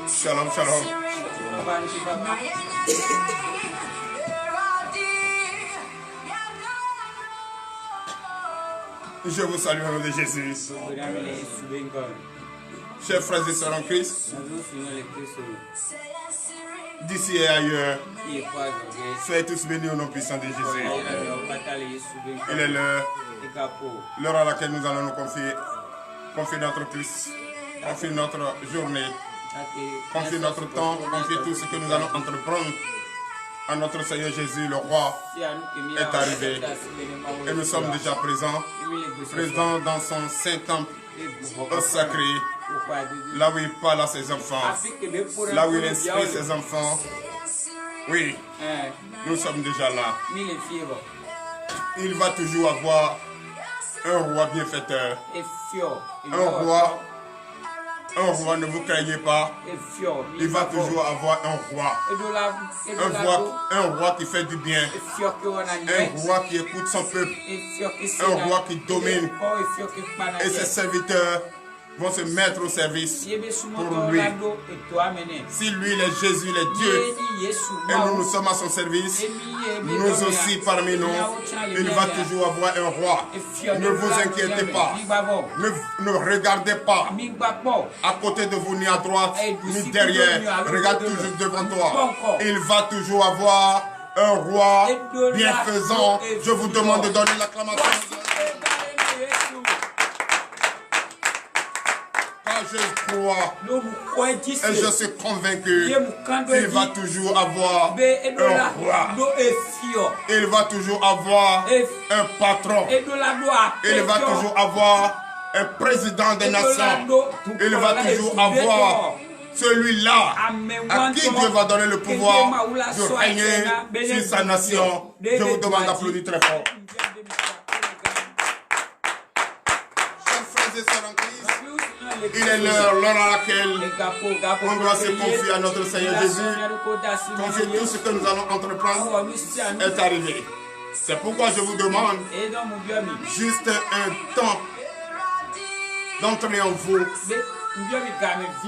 Shalom, shalom. Je vous salue au nom de Jésus. Chers frères et sœurs en Christ, d'ici et ailleurs, soyez tous bénis au nom puissant de Jésus. Il est l'heure à laquelle nous allons nous confier notre Christ, confier notre journée, confier notre temps, confier tout ce que nous allons entreprendre à notre Seigneur Jésus, le roi est arrivé et nous sommes déjà présents dans son saint temple sacré, là où il parle à ses enfants, là où il inspire ses enfants. Oui, nous sommes déjà là. Il va toujours avoir un roi bienfaiteur, un roi, ne vous craignez pas, il va toujours avoir un roi qui fait du bien, un roi qui écoute son peuple, un roi qui domine, et ses serviteurs vont se mettre au service pour lui. Si lui, il est Jésus, il est Dieu, et nous sommes à son service, nous aussi parmi nous, il va toujours avoir un roi. Ne vous inquiétez pas, ne regardez pas à côté de vous, ni à droite, ni derrière, regarde toujours devant toi. Il va toujours avoir un roi bienfaisant. Je vous demande de donner l'acclamation. Je crois et je suis convaincu qu'il va toujours avoir un roi. Il va toujours avoir un patron. Il va toujours avoir un président des nations. Il va toujours avoir celui-là à qui Dieu va donner le pouvoir de régner sur sa nation. Je vous demande d'applaudir très fort. Chers frères et sœurs en Christ, il est l'heure à laquelle on doit se confier à notre Seigneur Jésus. Confier tout ce que nous allons entreprendre est arrivé. C'est pourquoi je vous demande juste un temps d'entrer en vous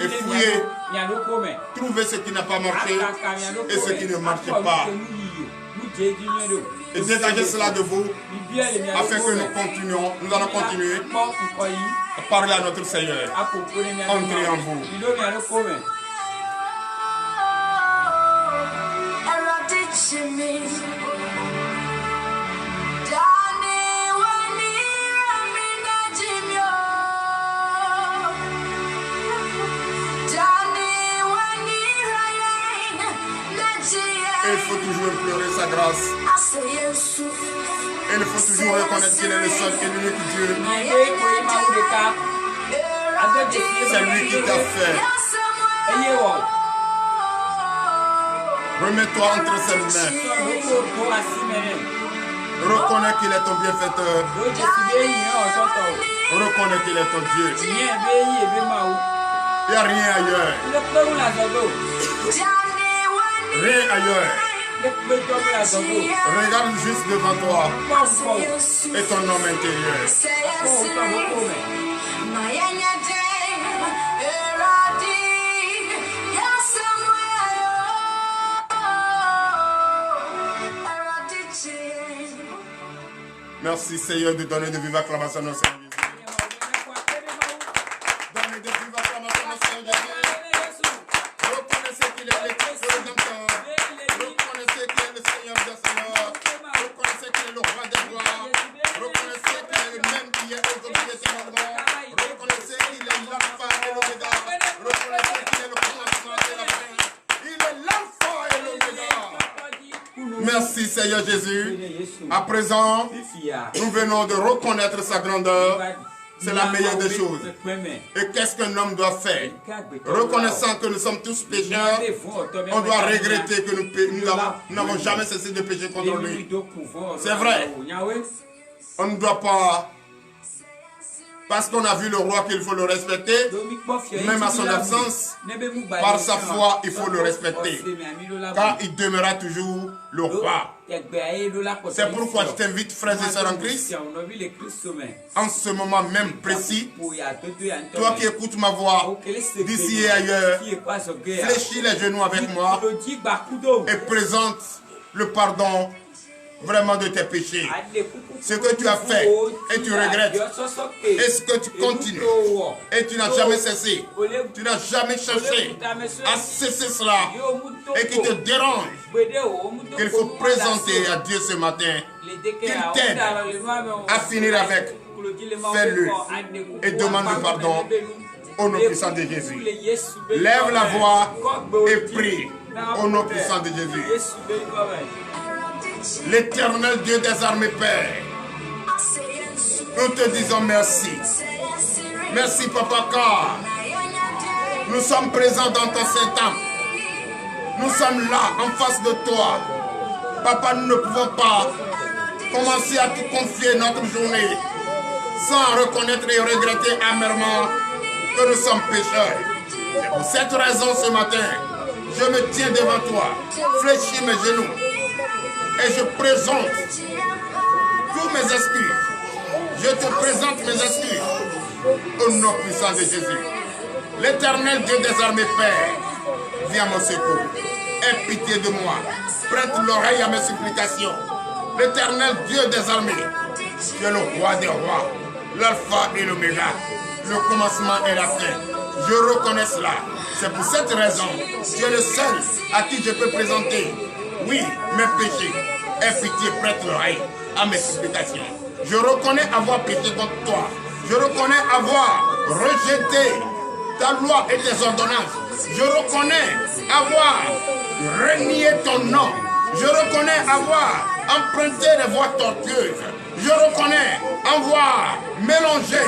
et fouiller, trouver ce qui n'a pas marché et ce qui ne marche pas. Et dégager cela de vous afin que nous allons continuer à parler à notre Seigneur. Entrez en vous. Et il faut toujours implorer sa grâce. Et il faut toujours reconnaître qu'il est le seul et l'unique Dieu. C'est lui qui t'a fait. Remets-toi entre ses mains. Reconnais qu'il est ton bienfaiteur. Reconnais qu'il est ton Dieu. Il n'y a rien ailleurs. Rien ailleurs. Regarde juste devant toi et ton homme intérieur. Merci Seigneur de donner de vives acclamations à nos Seigneur Jésus. Donnez de vives acclamations à nos Seigneur Jésus. Reconnaissez qu'il est le Rédempteur. Reconnaissez qu'il est le Seigneur des Seigneurs. Reconnaissez qu'il est le roi des rois. Reconnaissez qu'il est le même qui est aujourd'hui et éternellement. Reconnaissez qu'il est l'alpha et l'oméga. Reconnaissez qu'il est le commencement et la fin. Il est l'alpha et l'oméga. Merci Seigneur Jésus. À présent, nous venons de reconnaître sa grandeur. C'est la meilleure des choses. Et qu'est-ce qu'un homme doit faire? Reconnaissant que nous sommes tous pécheurs, on doit regretter que nous n'avons jamais cessé de pécher contre lui. C'est vrai. On ne doit pas Parce qu'on a vu le roi qu'il faut le respecter, même à son absence, par sa foi, il faut le respecter. Car il demeurera toujours le roi. C'est pourquoi je t'invite, frères et sœurs en Christ, en ce moment même précis, toi qui écoutes ma voix d'ici et ailleurs, fléchis les genoux avec moi et présente le pardon vraiment de tes péchés. Ce que tu as fait et tu regrettes, est-ce que tu continues et tu n'as jamais cessé, tu n'as jamais cherché à cesser cela et qui te dérange, qu'il faut présenter à Dieu ce matin, qu'il t'aide à finir avec, fais-le et demande le pardon au nom puissant de Jésus. Lève la voix et prie au nom puissant de Jésus. L'Éternel Dieu des armées, Père, nous te disons merci. Merci, Papa, car nous sommes présents dans ton Saint-Temple. Nous sommes là, en face de toi. Papa, nous ne pouvons pas commencer à te confier notre journée sans reconnaître et regretter amèrement que nous sommes pécheurs. C'est pour cette raison, ce matin, je me tiens devant toi, fléchis mes genoux, et je présente tous mes excuses. Je te présente mes excuses au nom puissant de Jésus. L'Éternel Dieu des armées, Père, viens à mon secours. Aie pitié de moi. Prête l'oreille à mes supplications. L'Éternel Dieu des armées, tu es le roi des rois, l'alpha et l'oméga, le commencement et la fin. Je reconnais cela. C'est pour cette raison, tu es le seul à qui je peux présenter, oui, mes péchés. Aie pitié, prête l'oreille à mes supplications. Je reconnais avoir péché contre toi. Je reconnais avoir rejeté ta loi et tes ordonnances. Je reconnais avoir renié ton nom. Je reconnais avoir emprunté des voies tortueuses. Je reconnais avoir mélangé,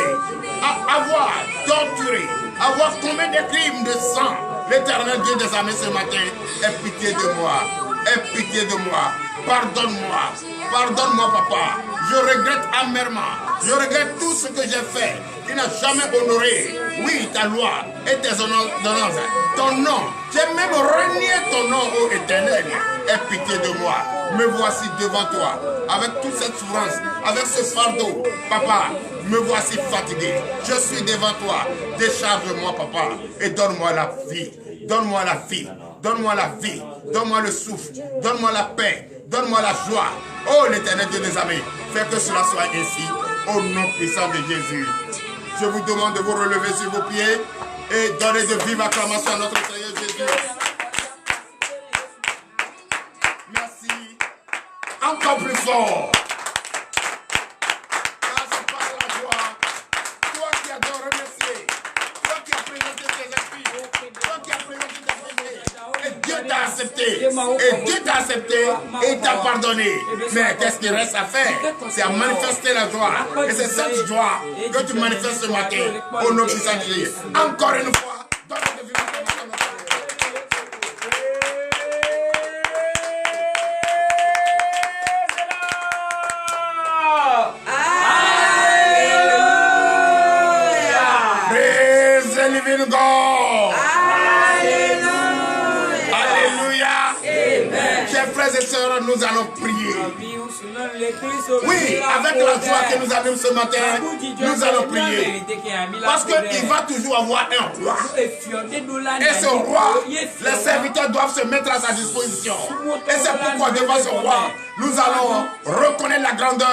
avoir torturé, avoir commis des crimes de sang. L'Éternel Dieu des armées ce matin, aie pitié de moi. Aie pitié de moi. Pardonne-moi. Pardonne-moi, Papa. Je regrette amèrement. Je regrette tout ce que j'ai fait qui n'a jamais honoré, oui, ta loi et tes ordonnances. Ton nom. J'ai même renié ton nom, ô Éternel. Aie pitié de moi. Me voici devant toi, avec toute cette souffrance, avec ce fardeau. Papa, me voici fatigué. Je suis devant toi. Décharge-moi, Papa, et donne-moi la vie. Donne-moi la vie. Donne-moi la vie. Donne-moi le souffle. Donne-moi la paix. Donne-moi la joie. Oh, l'Éternel Dieu des armées, fais que cela soit ainsi. Au nom puissant de Jésus. Je vous demande de vous relever sur vos pieds et donner de vives acclamations à notre Seigneur Jésus. Merci. Encore plus fort. Car c'est par la joie. Toi qui adores remercier. Toi qui as présenté tes esprits. Toi qui as présenté tes péchés. Et Dieu t'a accepté. Et Dieu t'a accepté et t'a pardonné. Mais qu'est-ce qu'il reste à faire? C'est à manifester la joie. Et c'est cette joie que tu manifestes ce matin au nom puissant de Jésus. Encore une fois, donne de vivre. Praise the living God. Frères et sœurs, nous allons prier. Oui, avec la joie que nous avons ce matin, nous allons prier. Parce qu'il va toujours avoir un roi. Et ce roi, les serviteurs doivent se mettre à sa disposition. Et c'est pourquoi devant ce roi, nous allons reconnaître la grandeur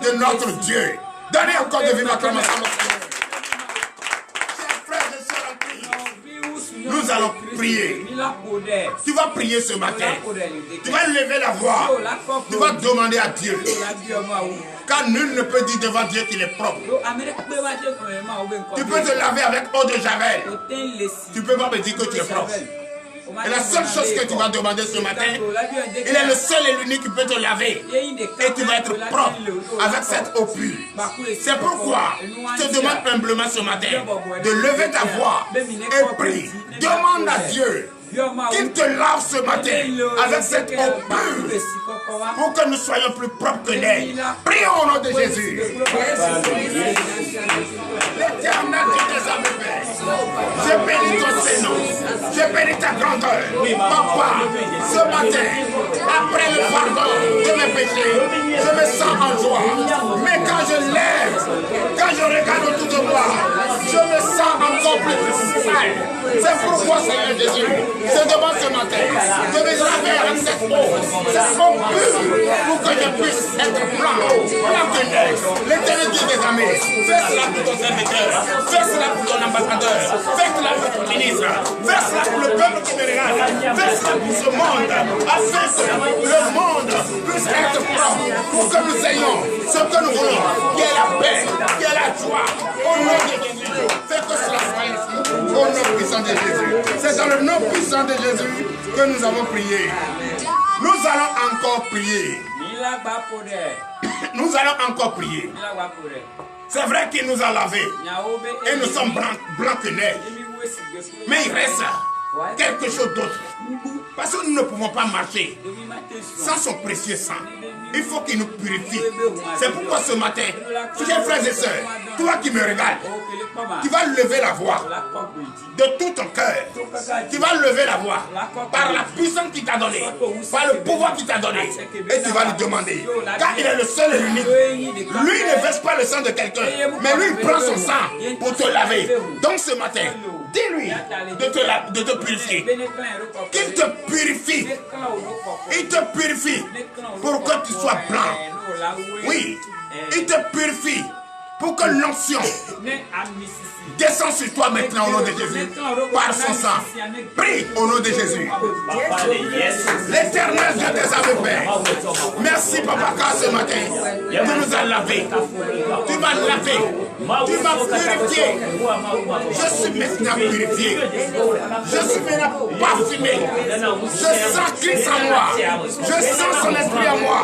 de notre Dieu. Donnez encore de vive acclamation. Nous allons prier. Tu vas prier ce matin. Tu vas lever la voix. Tu vas demander à Dieu. Car nul ne peut dire devant Dieu qu'il est propre. Tu peux te laver avec eau de javel. Tu ne peux pas me dire que tu es propre. Et la seule chose que tu vas demander ce matin, il est le seul et l'unique qui peut te laver. Et tu vas être propre avec cette eau pure. C'est pourquoi je te demande humblement ce matin de lever ta voix et prie. Demande à Dieu qu'il te lave ce matin avec cette eau pure pour que nous soyons plus propres que l'air. Prions au nom de Jésus. L'éternel Dieu des armées, Père. Je bénis ton Seigneur. Je bénis ta grandeur. Papa, ce matin, après le pardon de mes péchés, je me sens en joie. Mais quand je lève, quand je regarde autour de moi, je me sens encore plus sale. C'est pourquoi, Seigneur Jésus, je demande ce matin de me laver avec cette eau pure pour que je puisse être blanc que neige. L'éternel Dieu des armées, fais cela pour ton serviteur, fais cela pour ton ambassadeur, fais cela pour ton ministre, fais cela pour le peuple qui me regarde, fais cela pour ce monde, afin que le monde puisse être propre, pour que nous ayons ce que nous voulons, qui est la paix, qui est la joie, au nom de Jésus. Fais que cela soit ici, au nom puissant de Jésus. C'est dans le nom puissant de Jésus que nous avons prié. Nous allons encore prier. Nous allons encore prier. C'est vrai qu'il nous a lavés et nous sommes blancs que neige. Mais il reste quelque chose d'autre. Parce que nous ne pouvons pas marcher sans son précieux sang. Il faut qu'il nous purifie. C'est pourquoi ce matin, chers frères et sœurs, toi qui me regardes, tu vas lever la voix de tout ton cœur. Tu vas lever la voix par la puissance qu'il t'a donnée, par le pouvoir qu'il t'a donné. Et tu vas lui demander, car il est le seul et l'unique. Lui ne verse pas le sang de quelqu'un, mais lui il prend son sang pour te laver. Donc ce matin, dis-lui de te purifier. Qu'il te purifie. Il te purifie pour que tu sois blanc. Oui, il te purifie pour que l'onction descend sur toi maintenant au nom de Jésus. Par son sang. Prie au nom de Jésus. L'éternel Dieu des armées, Père. Merci, Papa, car ce matin, tu nous as lavés. Tu m'as lavé. Tu m'as purifié. Je suis maintenant purifié. Je suis maintenant parfumé. Je sens Christ en moi. Je sens son esprit en moi.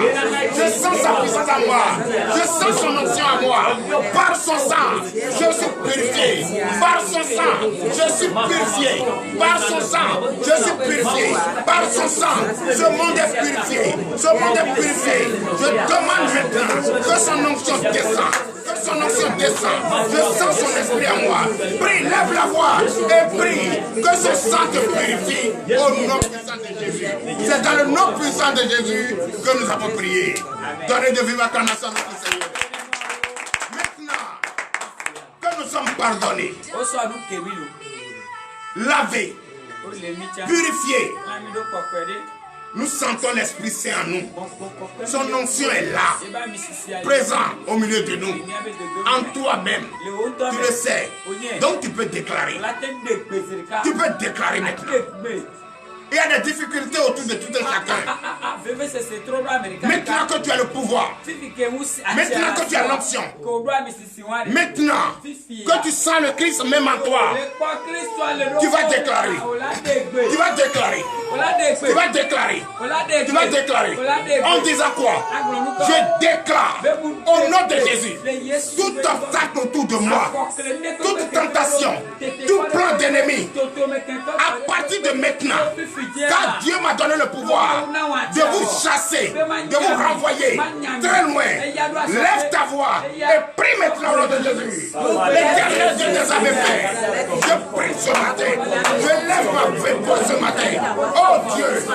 Je sens sa puissance en moi. Je sens son onction en moi. Par son sang, je suis purifié. Par son sang, je suis purifié. Par son sang, je suis purifié. Par son sang, ce monde est purifié. Ce monde est purifié. Je demande maintenant que son onction descend. Que son onction descend. Je sens son esprit en moi. Prie, lève la voix et prie que ce sang te purifie au nom puissant de Jésus. C'est dans le nom puissant de Jésus que nous avons prié. Donnez de vive acclamation à notre Seigneur. Nous sommes pardonnés, lavés, purifiés. Nous sentons l'Esprit Saint en nous. Son onction est là, présent au milieu de nous. En toi-même, tu le sais. Donc tu peux déclarer. Tu peux déclarer maintenant. Il y a des difficultés autour de tout un chacun. Maintenant que tu as le pouvoir, maintenant que tu as l'option, maintenant que tu sens le Christ même en toi, tu vas déclarer. Tu vas déclarer. Tu vas déclarer. Tu vas déclarer. En disant quoi? Je déclare au nom de Jésus, tout obstacle autour de moi, toute tentation, tout plan d'ennemi, à partir de maintenant, car Dieu m'a donné le pouvoir de vous chasser, de vous renvoyer très loin. Lève ta voix et prie maintenant au nom de Jésus. L'éternel Dieu des armées, Père, je prie ce matin. Je lève ma voix ce matin. Oh Dieu, tu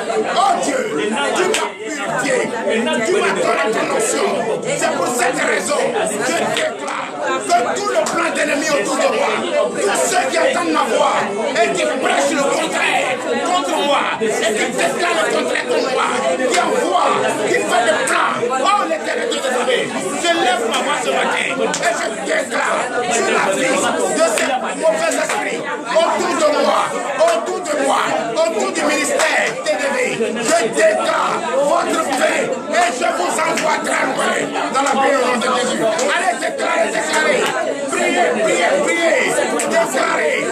m'as purifié. Tu m'as donné ton onction. C'est pour cette raison que je déclare que tout le plan d'ennemis autour de moi, tous ceux qui entendent ma voix et qui prêchent le contraire contre moi, et qui déclarent le contraire contre moi, qui envoient, qui font des plans, oh l'éternel Dieu des armées, je lève ma voix ce matin et je déclare sur la vie de ces mauvais esprits autour de moi, autour du ministère TDV, je déclare votre paix et je vous envoie très loin dans la paix au nom de Jésus. Allez, déclarez, priez, déclarez,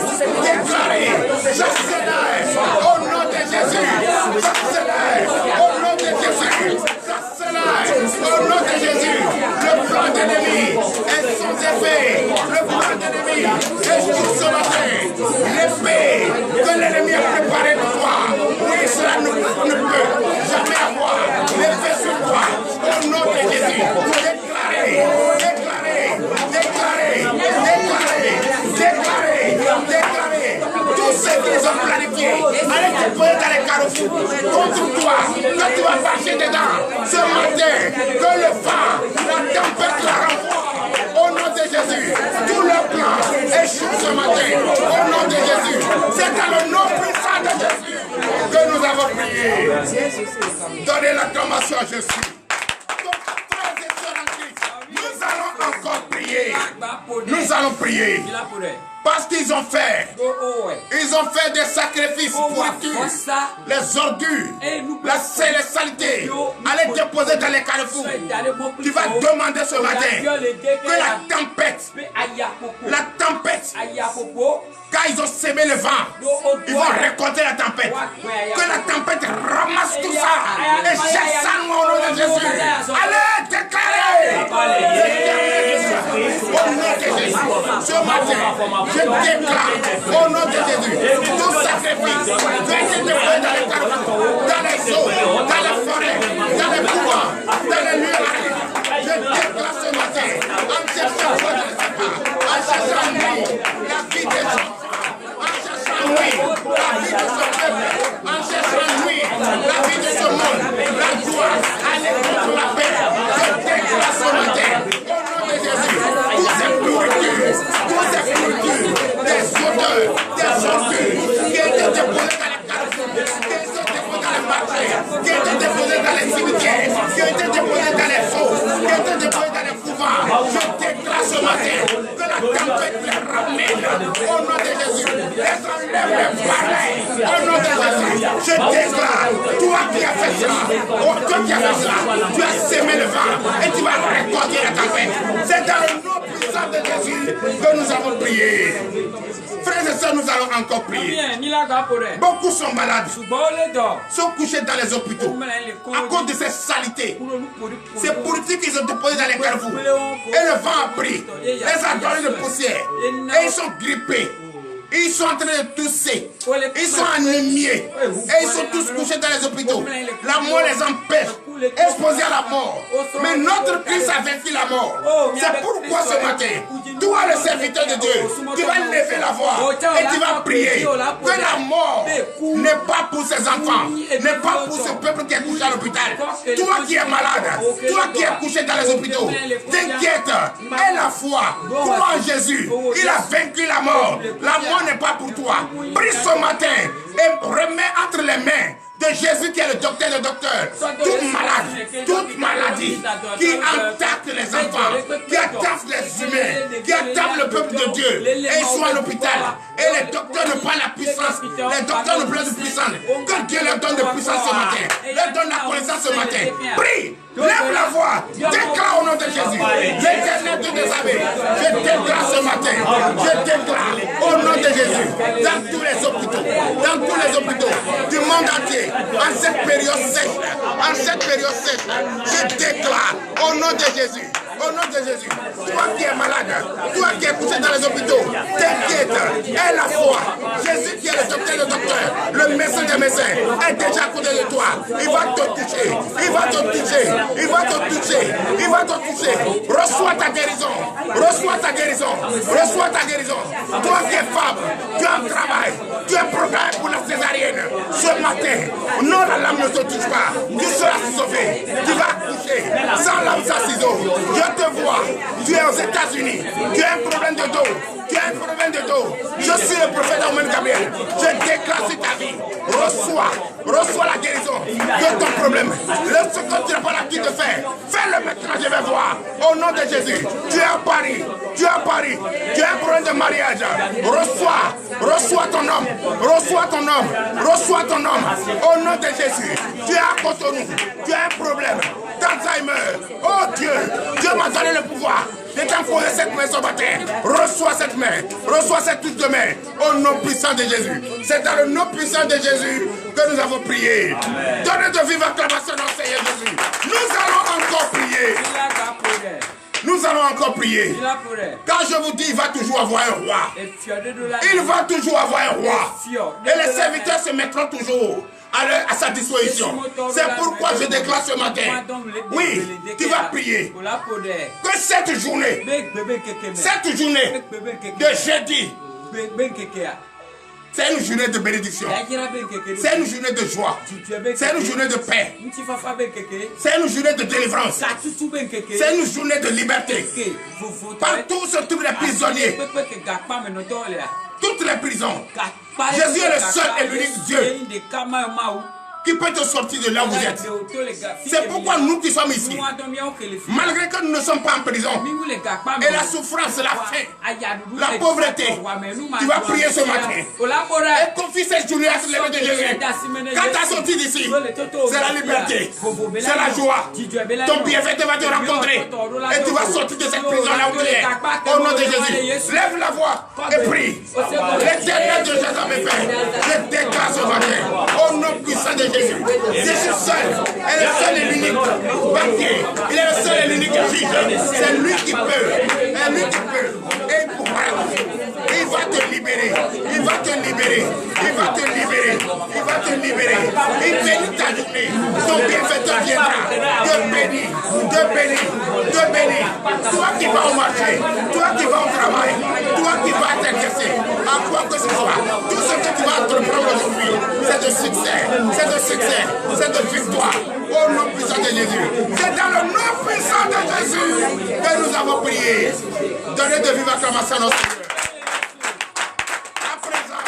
j'accélère au nom de Jésus, j'accélère au nom de Jésus, j'accélère au nom de Jésus. Le plan d'ennemi est sans effet, le plan d'ennemi est juste ce matin. L'épée que l'ennemi a préparée pour toi, oui, cela ne peut jamais avoir l'effet sur toi. Au nom de Jésus, déclarez. Nous allons prier. Parce qu'ils ont fait. Ils ont fait des sacrifices pour les ordures, les saletés. Allez déposer dans les carrefours. Tu vas demander ce matin que la tempête, quand ils ont sémé le vent, ils vont récolter la tempête. Que la tempête ramasse tout ça et jette ça au nom de Jésus. Allez, déclarez. Au nom de Jésus. Ce matin, je déclare au nom de Jésus tout sacrifice doit être déposé dans les carrefours, dans les eaux, dans les forêts, dans les couvents, dans les lieux arides. Je déclare ce matin en cherchant la vie des gens. En cherchant lui, la vie de ce monde, la joie, aller contre la paix. Je déclare ce matin, au nom de Jésus, tous ces pourritures, des odeurs, des ordures, qui étaient déposées dans les carrefours, qui étaient déposées dans les marchés, qui étaient déposées dans les cimetières, qui étaient déposées dans les eaux, qui étaient déposées dans les couvents. Je déclare ce matin que la tempête les ramène, au nom de Jésus, les enlève les pareils, au nom de Jésus. Je déclare, toi qui as fait ça, toi qui as fait ça, tu as sémé le vent et tu vas récolter la tempête. C'est dans le nom puissant de Jésus que nous avons prié. Frères et sœurs, nous allons encore prier. Beaucoup sont malades, sont couchés dans les hôpitaux à cause de ces saletés. Ces politiques qu'ils ont déposées dans les carrefours. Et le vent a pris, les a donné de poussière. Et ils sont grippés. Ils sont en train de tousser. Ils sont anémiés. Et ils sont tous couchés dans les hôpitaux. La mort les empêche. Exposés à la mort. Mais notre Christ a vaincu la mort. C'est pourquoi ce matin, toi le serviteur de Dieu, tu vas lever la voix et tu vas prier que la mort n'est pas pour ses enfants, n'est pas pour ce peuple qui est couché à l'hôpital. Toi qui es malade, toi qui es couché dans les hôpitaux, t'inquiète, aie la foi, crois en Jésus. Il a vaincu la mort. La mort n'est pas pour toi. Prie ce matin et remets entre les mains de Jésus qui est le docteur des docteurs, toute maladie qui attaque les enfants, qui attaque les humains, qui attaque le peuple de Dieu, et ils sont à l'hôpital, et les docteurs ne prennent la puissance, les docteurs ne prennent de puissance, que Dieu leur donne de puissance ce matin, leur donne la connaissance ce matin. Prie, lève la voix, déclare au nom de Jésus, l'Éternel Dieu des armées, je déclare ce matin, je déclare au nom de Jésus, dans tous les hôpitaux du monde entier, en cette période sèche, je déclare au nom de Jésus, toi qui es malade, toi qui es couché dans les hôpitaux, t'inquiète, aie la foi. Jésus qui est le docteur des docteurs, le médecin des médecins, est déjà à côté de toi. Il va te toucher, il va te toucher, il va te toucher, il va te toucher. Reçois ta guérison, reçois ta guérison, reçois ta guérison. Toi qui es femme, tu as un travail, tu es programmé pour la césarienne. Ce matin, non, la lame ne te touche pas, tu seras sauvé, tu vas accoucher sans lame, sans ciseaux. Je te vois, tu es aux États-Unis, tu as un problème de dos, tu as un problème de dos. Je suis le prophète Amen Gabriel. Je déclare sur ta vie. Reçois la guérison de ton problème. Le ce que tu n'as pas l'habitude de faire, fais-le maintenant, je vais voir. Au nom de Jésus, tu es à Paris, tu as un problème de mariage. Reçois ton homme, reçois ton homme. Au nom de Jésus, tu es à Cotonou, tu as un problème d'Alzheimer. Oh Dieu m'a donné le pouvoir de t'imposer cette main sur ma terre. Reçois cette main, reçois cette touche de main au nom puissant de Jésus. C'est dans le nom puissant de Jésus que nous avons prié. Donnez de vive acclamation au Seigneur Jésus. Nous allons encore prier. Nous allons encore prier. Quand je vous dis, il va toujours avoir un roi. Il va toujours avoir un roi. Et les serviteurs se mettront toujours à sa disposition. C'est pourquoi je déclare ce matin, oui, tu vas prier que cette journée de jeudi, c'est une journée de bénédiction, c'est une journée de joie, c'est une journée de paix, c'est une journée de délivrance, c'est une journée de liberté. Partout se trouvent les prisonniers, toutes les prisons. Jésus est le seul et l'unique Dieu. qui peut te sortir de là où vous êtes. C'est pourquoi nous qui sommes ici, malgré que nous ne sommes pas en prison, et la souffrance, la faim, la pauvreté, tu vas prier ce matin et confie cette journée à ce lèvres de Jésus. Quand tu as sorti d'ici, c'est la liberté, c'est la joie. Ton bienfaiteur va te rencontrer et tu vas sortir de cette prison là où tu es. Au nom de Jésus, lève la voix et prie. L'éternel de Jésus, mes pères, je déclare ce matin, au nom puissant de Jésus. Jésus seul est le seul et l'unique banquier. Il est le seul et l'unique juge. C'est lui qui peut. C'est lui qui peut. Et il pourra. Il va te libérer. Il va te libérer. Il va te libérer. Il va te libérer. Il bénit ta journée. Ton bienfaiteur viendra. Te bénit. Te bénit. Te bénit. Toi qui vas au marché. Toi qui vas au travail. Toi qui vas t'intéresser. À quoi que ce soit. Tout ce que tu vas entreprendre aujourd'hui, c'est de succès. C'est de succès. C'est de victoire. Au nom puissant de Jésus. C'est dans le nom puissant de Jésus que nous avons prié. Donnez de vive acclamation à notre Seigneur. À présent,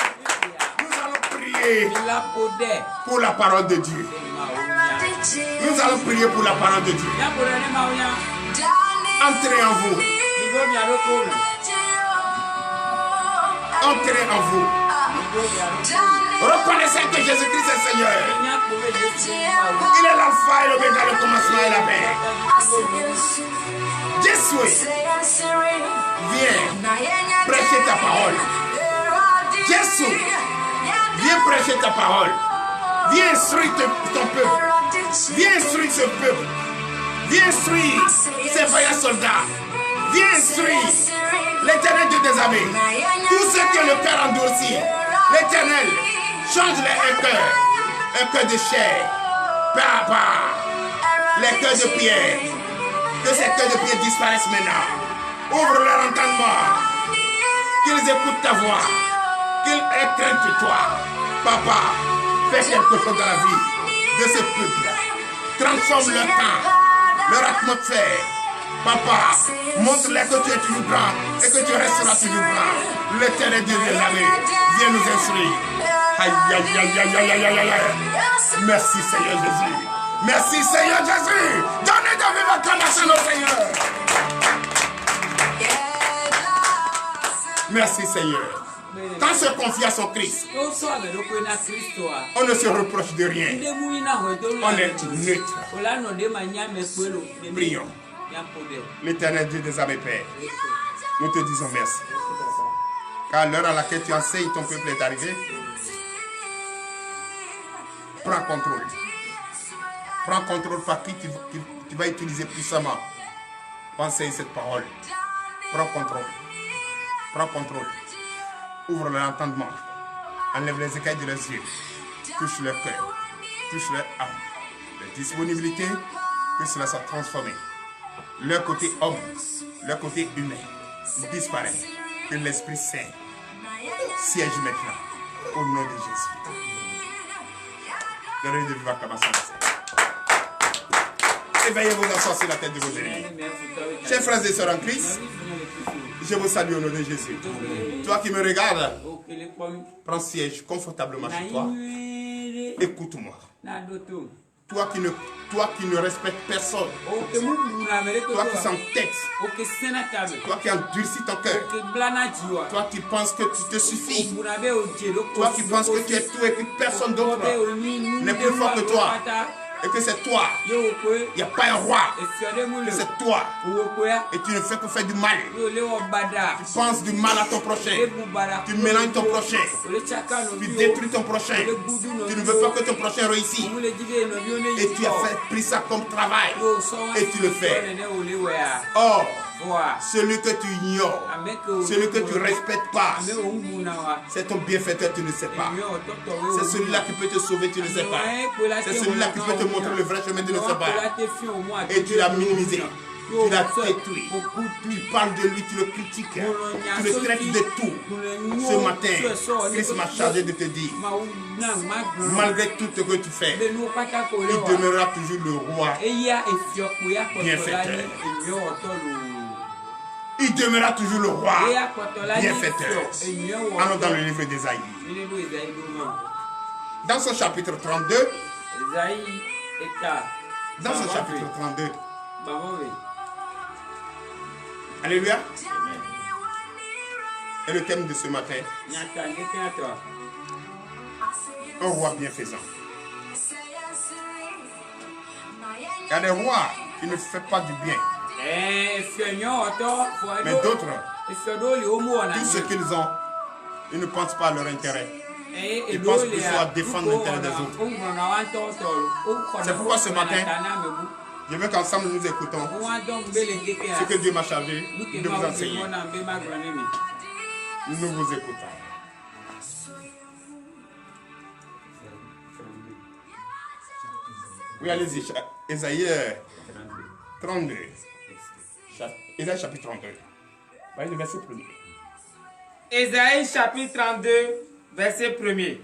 nous allons prier pour la parole de Dieu. Nous allons prier pour la parole de Dieu. Entrez en vous. Entrez en vous. Reconnaissez que Jésus-Christ est Seigneur. Il est l'alpha et l'oméga, le commencement et la fin. Jésus, viens prêcher ta parole. Jésus, viens prêcher ta parole. Viens instruire ton peuple. Viens instruire ce peuple. Viens instruire ces vaillants soldats. Viens instruire l'Éternel Dieu des armées. Tout ce que le cœur endurci, l'Éternel change-les un cœur de chair, par part, les cœurs de pierre. Que ces cœurs de pierre disparaissent maintenant. Ouvre leur entendement. Qu'ils écoutent ta voix. Qu'ils aient crainte de toi. Papa, fais quelque chose dans la vie de ce peuple. Transforme leur temps, leur atmosphère. Papa, montre-les que tu es toujours grand et que tu resteras toujours grand. L'Éternel Dieu des armées, viens nous instruire. Aïe, aïe, aïe, aïe, aïe, aïe, aïe, aïe. Merci Seigneur Jésus. Merci Seigneur Jésus. Donnez de vive acclamation au Seigneur. Merci Seigneur. Quand se confie à son Christ, on ne se reproche de rien. On est neutre. Prions. L'Éternel Dieu des armées, Père, nous te disons merci. Car l'heure à laquelle tu enseignes ton peuple est arrivée. Prends contrôle. Prends contrôle par qui tu vas utiliser puissamment pour enseigner cette parole. Prends contrôle. Prends contrôle. Ouvre leur entendement. Enlève les écailles de leurs yeux. Touche leur cœur. Touche leur âme. Leur disponibilité, que cela soit transformé. Leur côté homme, leur côté humain disparaît. Que l'Esprit Saint siège maintenant. Au nom de Jésus. Donnez de vive acclamation. Éveillez vos enfants sur la tête de vos ennemis. Chers frères et sœurs en Christ, je vous salue au nom de Jésus. Toi qui me regardes, prends siège confortablement chez toi. Écoute-moi. Toi qui ne respectes personne. Toi qui s'entêtes. Toi qui endurcis ton cœur. Toi qui penses que tu te suffis. Toi qui penses que tu es tout et que personne d'autre n'est plus fort que toi. Et que c'est toi. Il n'y a pas un roi. Que c'est toi. Et tu ne fais que faire du mal. Tu penses du mal à ton prochain. Tu mélanges ton prochain. Tu détruis ton prochain. Tu ne veux pas que ton prochain réussisse. Et tu as pris ça comme travail. Et tu le fais. Or, celui que tu ignores, celui que tu ne respectes pas, c'est ton bienfaiteur, tu ne sais pas. C'est celui-là qui peut te sauver, tu ne sais pas. C'est celui-là qui peut te montrer le vrai chemin, tu ne sais pas. Et tu l'as minimisé. Tu l'as détruit. Tu parles de lui, tu le critiques. Tu le traites de tout. Ce matin, Christ m'a chargé de te dire, malgré tout ce que tu fais, il demeurera toujours le roi bienfaiteur. Il demeurera toujours le roi bienfaiteur. Allons dans le livre d'Ésaïe. Dans son chapitre 32, Dans ce chapitre 32. Alléluia. Et le thème de ce matin, un roi bienfaisant. Il y a des rois qui ne font pas du bien. Mais d'autres, tout ce qu'ils ont, ils ne pensent pas à leur intérêt. Ils pensent plutôt à défendre l'intérêt des autres. C'est pourquoi ce matin, je veux qu'ensemble nous écoutons ce que Dieu m'a chargé de vous enseigner. Nous vous écoutons. Oui, allez-y. Ésaïe 32. Ésaïe chapitre 32. Voyez le verset 1er. Ésaïe chapitre 32, verset 1er.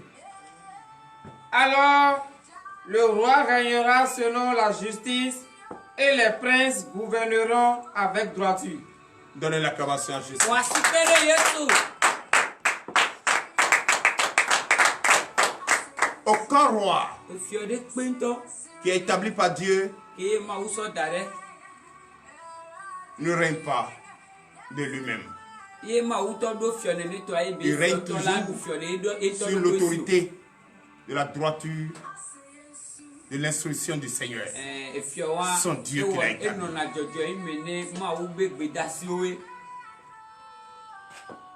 Alors, le roi régnera selon la justice et les princes gouverneront avec droiture. Donnez l'acclamation à Jésus. Aucun roi qui est établi par Dieu ne règne pas de lui-même. Il règne toujours sur l'autorité de la droiture, de l'instruction du Seigneur. Son Dieu qui l'a établi.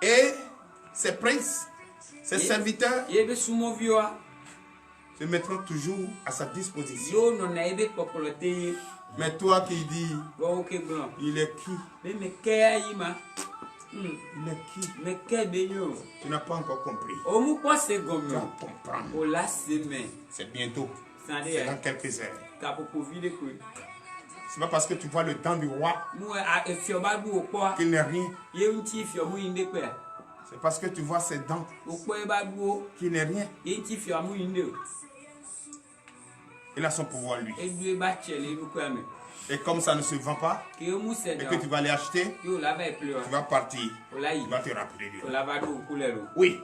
Et ses princes, ses serviteurs se mettront toujours à sa disposition. Mais toi qui dis, il est qui? Il est qui? Tu n'as pas encore compris. Tu vas comprendre. C'est bientôt. C'est dans quelques heures. C'est pas parce que tu vois le temps du roi qu'il n'est rien. C'est parce que tu vois ses dents qu'il n'est rien. Il a son pouvoir lui. Et comme ça ne se vend pas, et que tu vas aller acheter, tu vas partir. Tu vas te rappeler Dieu. Oui.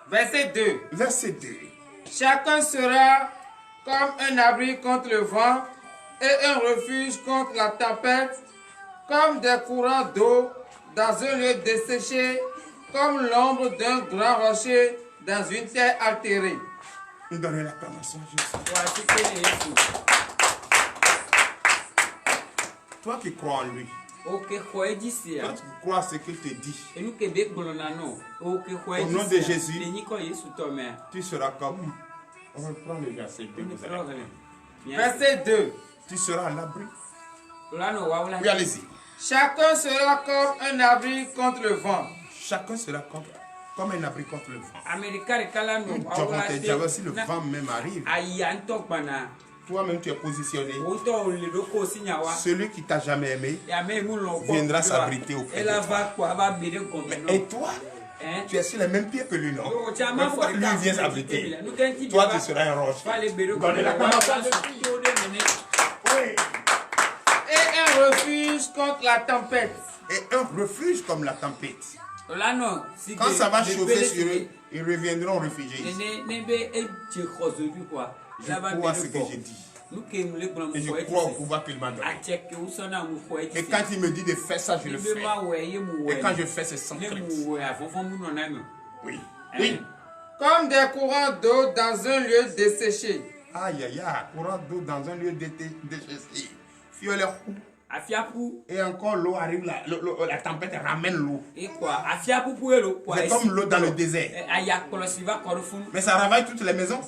Verset 2. Verset 2. Chacun sera comme un abri contre le vent et un refuge contre la tempête, comme des courants d'eau dans un lieu desséché, comme l'ombre d'un grand rocher dans une terre altérée. Nous donnons l'acclamation à Jésus. Toi qui crois en lui, toi qui crois à ce qu'il te dit, au nom de Jésus, tu seras comme... On reprend le verset 2. Verset 2. Tu seras à l'abri. Oui, allez-y. Chacun sera comme un abri contre le vent. Chacun sera comme un abri contre le vent. Si le vent même arrive, toi-même tu es positionné. Celui qui t'a jamais aimé viendra s'abriter auprès de toi. Et toi, tu es sur les mêmes pieds que lui, non? Mais pourquoi lui vient s'abriter? Toi, tu seras un roche. Donnez la Oui. Et un refuge contre la tempête. Et un refuge comme la tempête. Quand ça va chauffer sur eux, ils reviendront réfugiés. Je crois ce que j'ai dit. Et je crois au pouvoir qu'il m'a donné. Et quand il me dit de faire ça, je le fais. Et quand je fais, c'est sans crainte. Oui. Oui. Comme des courants d'eau dans un lieu desséché. Aïe, aïe, aïe. Courant d'eau dans un lieu desséché. Et encore l'eau arrive là, la tempête ramène l'eau. C'est comme l'eau dans le désert. Mais ça ravage toutes les maisons.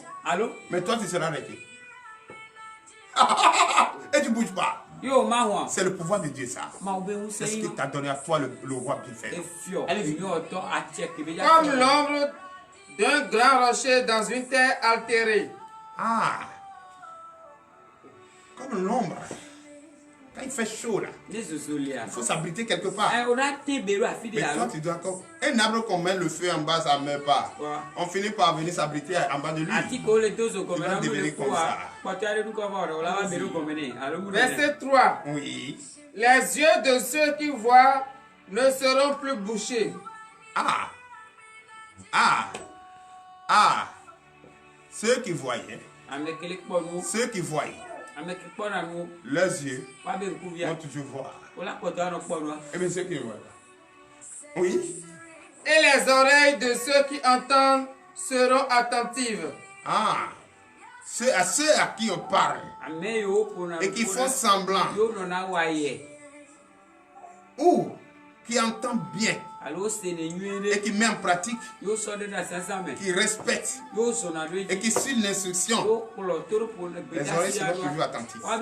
Mais toi tu seras arrêté. Et tu ne bouges pas. C'est le pouvoir de Dieu ça. C'est ce qu'il t'a donné à toi le roi bienfaisant. Comme l'ombre d'un grand rocher dans une terre altérée. Ah. Comme l'ombre. Quand il fait chaud là, il faut s'abriter quelque part. Mais toi tu dois encore... Un arbre qu'on met le feu en bas, ça ne meurt pas. On finit par venir s'abriter en bas de lui. Tu vas devenir comme ça. Verset 3. Oui. Les yeux de ceux qui voient ne seront plus bouchés. Ah. Ah. Ah. Ceux qui voyaient. Ceux qui voient, leurs yeux vont toujours voir. Et bien ceux qui ne voient pas. Oui. Et les oreilles de ceux qui entendent seront attentives. Ah, à ceux à qui on parle et qui font semblant ou qui entendent bien et qui mettent en pratique, qui respectent et qui suivent l'instruction, les oreilles seront toujours attentives. Quand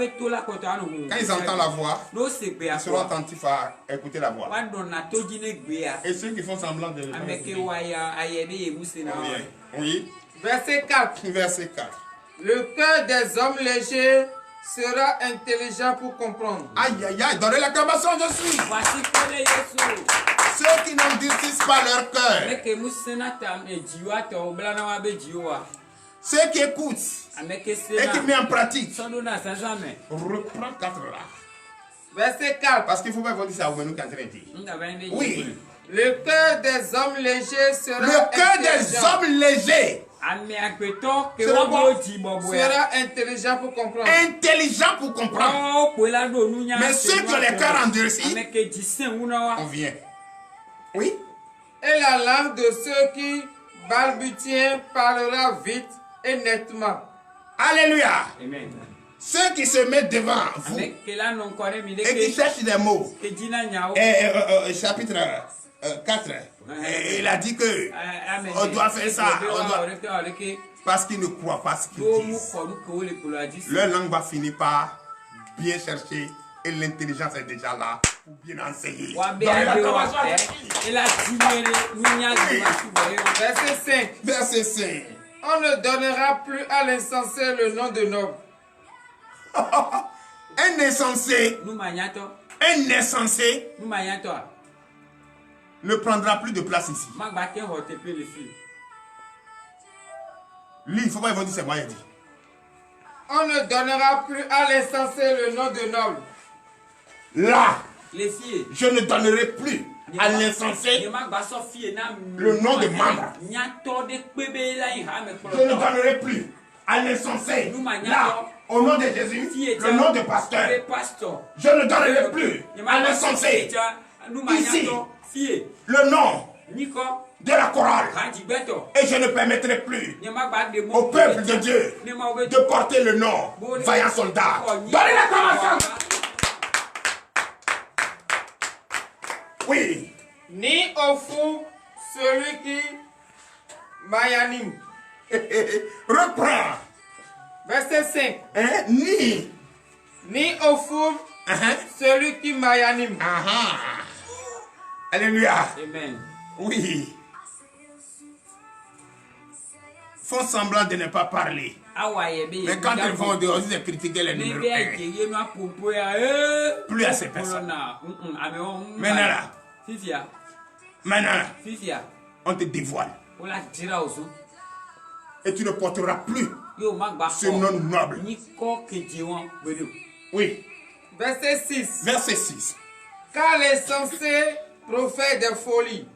ils entendent la voix, ils seront attentifs à écouter la voix. Et ceux qui font semblant de oui. Verset 4. Verset 4. Le cœur des hommes légers sera intelligent pour comprendre. Aïe, aïe, aïe, donnez l'acclamation, je suis. Ceux qui n'endurcissent pas leur cœur. Ceux qui écoutent et qui mettent en pratique. Reprends 4 là. Verset 4. Parce qu'il ne faut pas dire ça à vous-même qui est en train de dire. Oui. Le cœur des hommes légers sera Le cœur des hommes légers sera intelligent pour comprendre. Intelligent pour comprendre. Mais ceux qui ont les cœurs endurcis, on vient. Oui. Et la langue de ceux qui balbutient parlera vite et nettement. Alléluia. Amen. Ceux qui se mettent devant vous et qui cherchent des mots. Chapitre 4. Il a dit que on doit faire ça. Parce qu'ils ne croient pas ce qu'ils disent. Leur langue va finir par bien chercher et l'intelligence est déjà là pour bien enseigner. Verset 5. Verset 5. On ne donnera plus à l'insensé le nom de noble. Un insensé ne prendra plus de place ici. Lui, il ne faut pas dire c'est moi qui dit. On ne donnera plus à l'insensé le nom de noble. Là, je ne donnerai plus à l'insensé le nom de membre. Je ne donnerai plus à l'insensé, là, au nom de Jésus, le nom de pasteur. Je ne donnerai plus à l'insensé, ici, le nom de la chorale. Et je ne permettrai plus au peuple de Dieu de porter le nom vaillant soldat. Donnez l'acclamation. Oui. Ni au fou celui qui mayanime. Reprends. Verset 5. Hein? Ni au fou celui qui mayanime. Alléluia. Amen. Oui. Font semblant de ne pas parler. Mais quand ils vont dehors, ils critiquent les numéros 1. Plus à ces personnes. Maintenant, on te dévoile. Et tu ne porteras plus ce nom noble. Oui. Verset 6. Verset 6. Car les sensés prophètent des folies.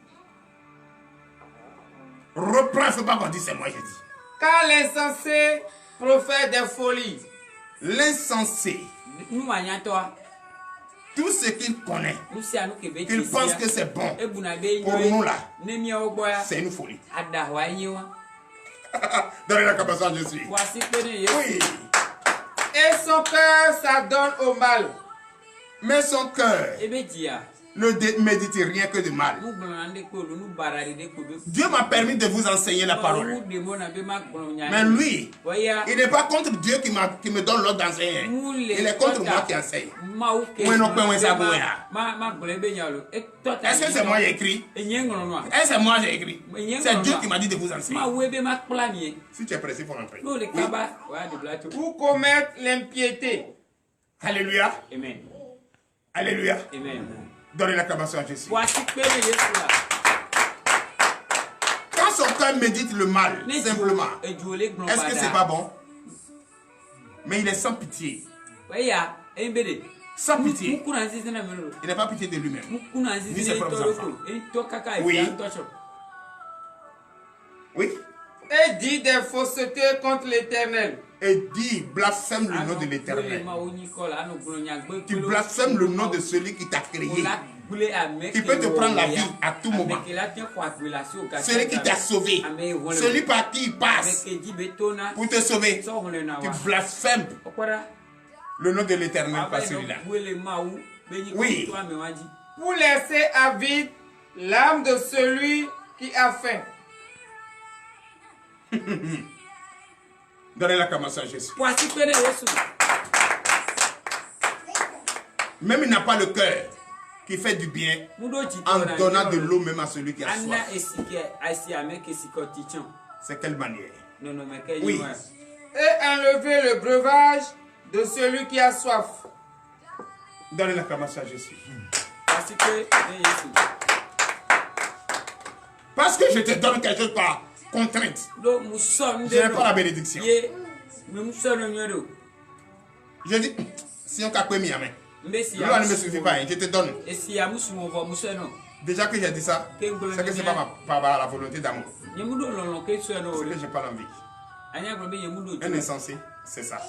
Reprends, il ne faut pas qu'on dise c'est moi, j'ai dit. Car l'insensé prophète des folies. L'insensé, tout ce qu'il connaît, qu'il pense que c'est bon, pour nous là, c'est une folie. Donnez la capacité, je suis. Oui. Et son cœur s'adonne au mal. Mais son cœur ne médite rien que de mal. Dieu m'a permis de vous enseigner la parole. Mais lui, il n'est pas contre Dieu qui me donne l'ordre d'enseigner. Il est contre moi qui enseigne. Est-ce que c'est moi qui ai écrit? Est-ce que c'est moi qui ai écrit? C'est Dieu qui m'a dit de vous enseigner. Si tu es pressé, il faut rentrer. Oui. Pour commettre l'impiété. Alléluia. Amen. Alléluia. Amen. Donnez l'acclamation à Jésus. Quand son cœur médite le mal, simplement, est-ce que c'est pas bon? Mais il est sans pitié. Sans pitié. Il n'a pas pitié de lui-même, ni ses propres enfants. Oui. Oui. Et dit des faussetés contre l'Éternel. et dis, blasphème le nom de l'Éternel. Tu blasphèmes le nom de celui qui t'a créé, qui peut te prendre la vie à tout moment. Celui qui t'a sauvé, celui par qui il passe pour te sauver. Tu blasphèmes le nom de l'Éternel par celui-là. Oui. Pour laisser à vide l'âme de celui qui a faim. Donnez l'acclamation à Jésus. Même il n'a pas le cœur qui fait du bien en donnant de l'eau même à celui qui a soif. C'est quelle manière? Oui. Et enlever le breuvage de celui qui a soif. Donnez l'acclamation à Jésus. Parce que je te donne quelque chose par contrainte. Je n'ai pas la bénédiction. Je dis, si on t'a pris ma main, l'eau ne me suffit pas, je te donne. Déjà que j'ai dit ça, c'est que ce n'est pas la volonté d'amour. C'est que je n'ai pas l'envie. Un insensé, c'est ça.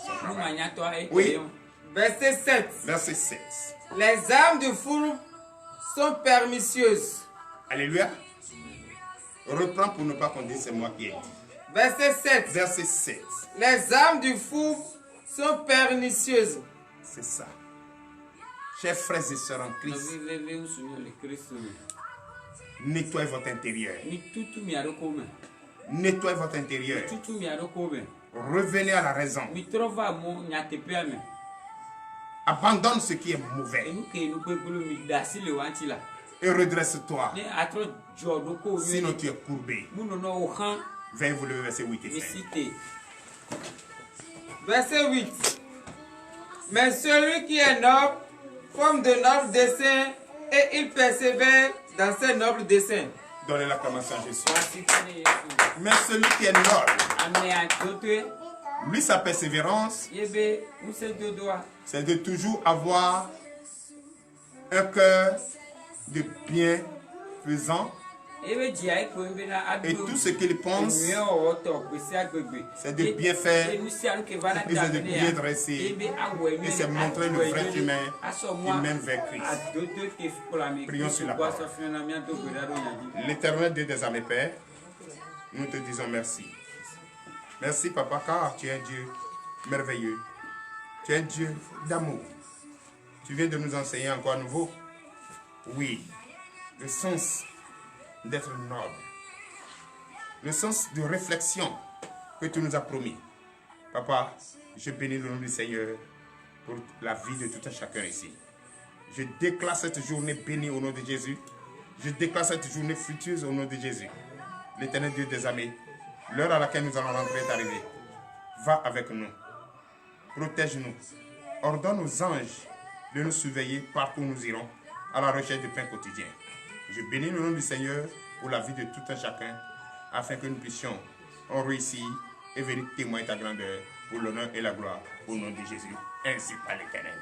Oui. Verset 7. Verset 7. Les âmes du fourbe sont pernicieuses. Alléluia. Reprends pour ne pas qu'on dise c'est moi qui ai dit. Verset 7. Verset 7. Les âmes du fourbe sont pernicieuses. C'est ça. Chers frères et sœurs en Christ, nettoyez votre intérieur. Nettoyez votre intérieur. Revenez à la raison. Abandonne ce qui est mauvais. Et redresse-toi. Sinon tu es courbé. Veuillez vous lever, verset 8 et 5. Verset 8. Mais celui qui est noble forme de nobles desseins et il persévère dans ses nobles desseins. Donnez l'acclamation à Jésus. Mais celui qui est noble, lui sa persévérance, c'est de toujours avoir un cœur de bienfaisant. Et tout ce qu'il pense, c'est de bien faire, et c'est de bien dresser, et c'est montrer le vrai humain qui mène vers Christ. Prions sur la parole. L'Éternel Dieu des armées, Père, nous te disons merci. Merci, Papa, car tu es un Dieu merveilleux. Tu es un Dieu d'amour. Tu viens de nous enseigner encore à nouveau, oui, le sens d'être noble, le sens de réflexion que tu nous as promis. Papa, je bénis le nom du Seigneur pour la vie de tout un chacun ici. Je déclare cette journée bénie au nom de Jésus. Je déclare cette journée fructueuse au nom de Jésus. L'Éternel Dieu des armées, l'heure à laquelle nous allons rentrer est arrivée. Va avec nous. Protège-nous. Ordonne aux anges de nous surveiller partout où nous irons à la recherche du pain quotidien. Je bénis le nom du Seigneur pour la vie de tout un chacun, afin que nous puissions en réussir et venir témoigner ta grandeur pour l'honneur et la gloire au nom de Jésus. Ainsi par l'Éternel.